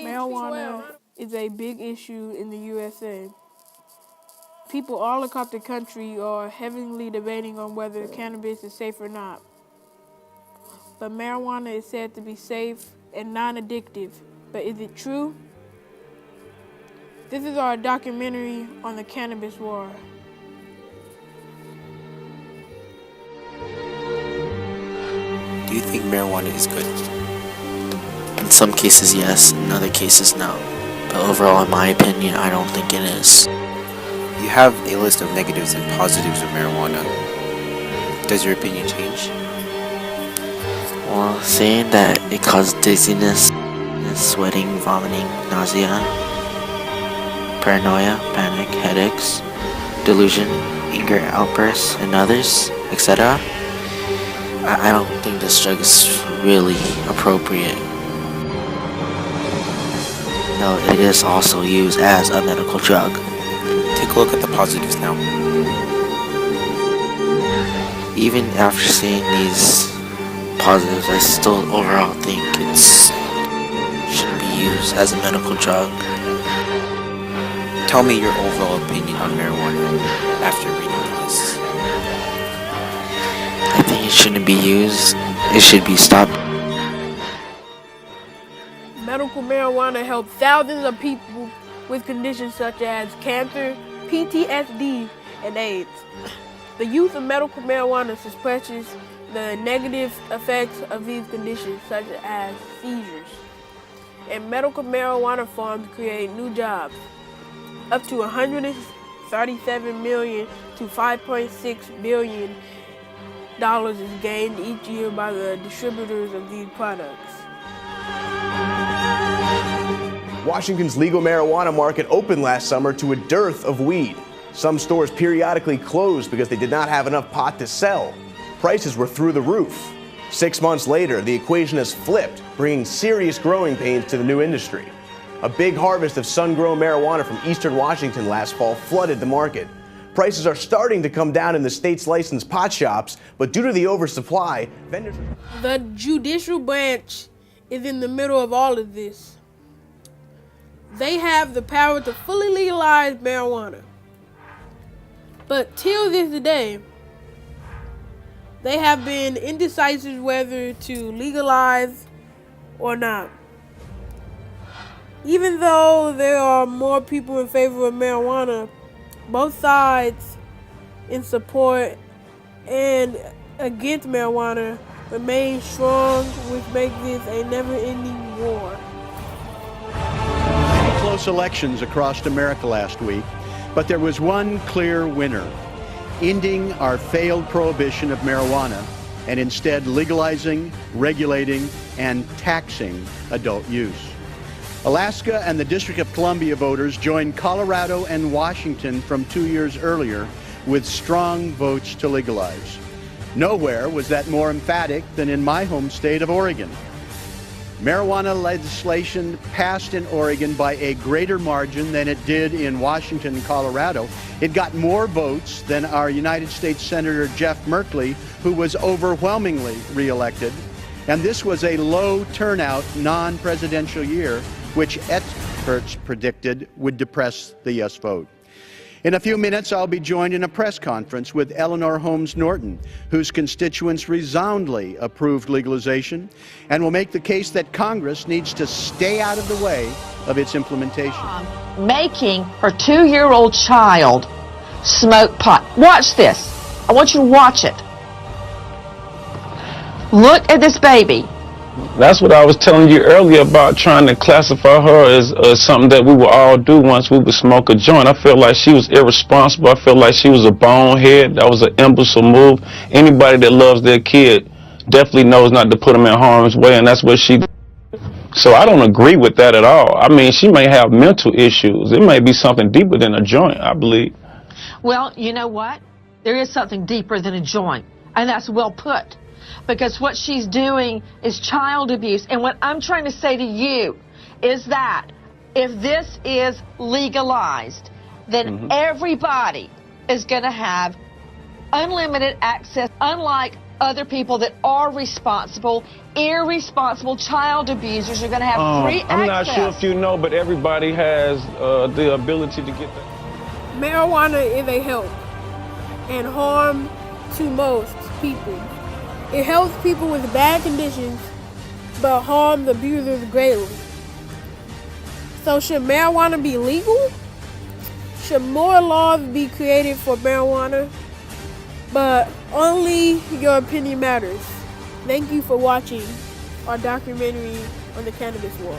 Marijuana is a big issue in the USA. People all across the country are heavily debating on whether cannabis is safe or not. But marijuana is said to be safe and non-addictive. But is it true? This is our documentary on the cannabis war. Do you think marijuana is good? In some cases, yes. In other cases, no. But overall, in my opinion, I don't think it is. You have a list of negatives and positives of marijuana. Does your opinion change? Well, saying that it causes dizziness, sweating, vomiting, nausea, paranoia, panic, headaches, delusion, anger outbursts, and others, etc. I don't think this drug is really appropriate. No, it is also used as a medical drug. Take a look at the positives now. Even after seeing these positives, I still overall think it shouldn't be used as a medical drug. Tell me your overall opinion on marijuana after reading this. I think it shouldn't be used. It should be stopped. Medical marijuana helps thousands of people with conditions such as cancer, PTSD, and AIDS. The use of medical marijuana suppresses the negative effects of these conditions, such as seizures. And medical marijuana farms create new jobs. Up to $137 million to $5.6 billion is gained each year by the distributors of these products. Washington's legal marijuana market opened last summer to a dearth of weed. Some stores periodically closed because they did not have enough pot to sell. Prices were through the roof. 6 months later, the equation has flipped, bringing serious growing pains to the new industry. A big harvest of sun-grown marijuana from eastern Washington last fall flooded the market. Prices are starting to come down in the state's licensed pot shops, but due to the oversupply, vendors... The judicial branch is in the middle of all of this. They have the power to fully legalize marijuana. But till this day, they have been indecisive whether to legalize or not. Even though there are more people in favor of marijuana, both sides in support and against marijuana remain strong, which makes this a never-ending war. Close elections across America last week, but there was one clear winner: ending our failed prohibition of marijuana and instead legalizing, regulating, and taxing adult use. Alaska and the District of Columbia voters joined Colorado and Washington from 2 years earlier with strong votes to legalize. Nowhere was that more emphatic than in my home state of Oregon. Marijuana legislation passed in Oregon by a greater margin than it did in Washington and Colorado. It got more votes than our United States Senator Jeff Merkley, who was overwhelmingly reelected. And this was a low turnout, non-presidential year, which experts predicted would depress the yes vote. In a few minutes, I'll be joined in a press conference with Eleanor Holmes Norton, whose constituents resoundingly approved legalization, and will make the case that Congress needs to stay out of the way of its implementation. Making her 2-year-old child smoke pot. Watch this. I want you to watch it. Look at this baby. That's what I was telling you earlier about trying to classify her as something that we would all do once we would smoke a joint. I felt like she was irresponsible. I felt like she was a bonehead. That was an imbecile move. Anybody that loves their kid definitely knows not to put them in harm's way, and that's what she did. So I don't agree with that at all. I mean, she may have mental issues. It may be something deeper than a joint, I believe. Well, you know what? There is something deeper than a joint, and that's well put. Because what she's doing is child abuse. And what I'm trying to say to you is that if this is legalized, then everybody is going to have unlimited access, unlike other people that are responsible, irresponsible child abusers are going to have free access. I'm not sure if you know, but everybody has the ability to get that. Marijuana is a help and harm to most people. It helps people with bad conditions, but harms abusers greatly. So should marijuana be legal? Should more laws be created for marijuana? But only your opinion matters. Thank you for watching our documentary on the cannabis war.